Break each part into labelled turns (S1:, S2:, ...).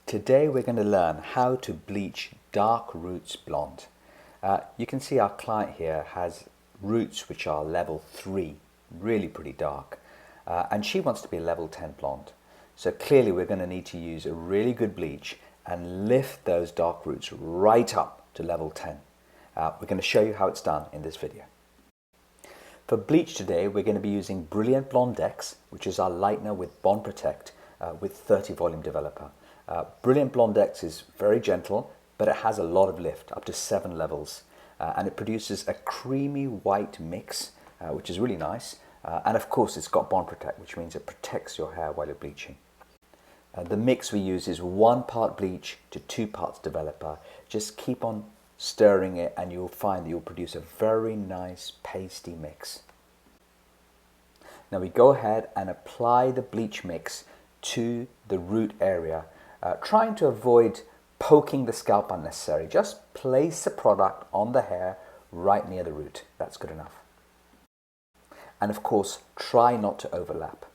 S1: Today we're going to learn how to bleach dark roots blonde. You can see our client here has roots which are level 3, really pretty dark, and she wants to be level 10 blonde. So clearly we're going to need to use a really good bleach and lift those dark roots right up to level 10. We're going to show you how it's done in this video. For bleach today we're going to be using Brilliant Blonde X, which is our lightener with Bond Protect with 30 volume developer. Brilliant Blonde X is very gentle, but it has a lot of lift, up to 7 levels, and it produces a creamy white mix, which is really nice, and of course it's got Bond Protect, which means it protects your hair while you're bleaching. The mix we use is 1 part bleach to 2 parts developer. Just keep on stirring it and you'll find that you'll produce a very nice pasty mix. Now we go ahead and apply the bleach mix to the root area, trying to avoid poking the scalp unnecessarily. Just place the product on the hair right near the root. That's good enough. And of course, try not to overlap.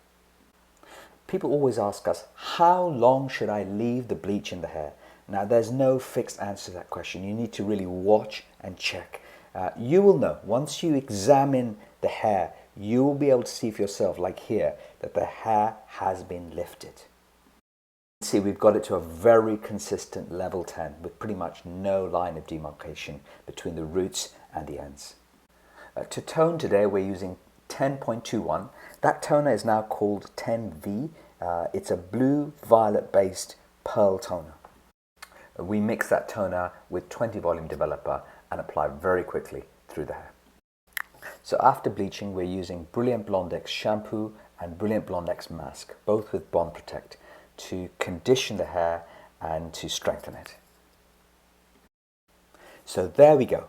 S1: People always ask us, how long should I leave the bleach in the hair? Now, there's no fixed answer to that question. You need to really watch and check. You will know, once you examine the hair, you will be able to see for yourself, like here, that the hair has been lifted. See, we've got it to a very consistent level 10 with pretty much no line of demarcation between the roots and the ends. To tone today, we're using 10.21. That toner is now called 10V. It's a blue-violet based pearl toner. We mix that toner with 20 volume developer and apply very quickly through the hair. So after bleaching, we're using Brilliant Blonde X shampoo and Brilliant Blonde X mask, both with Bond Protect, to condition the hair and to strengthen it. So there we go.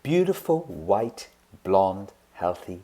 S1: Beautiful, white, blonde, healthy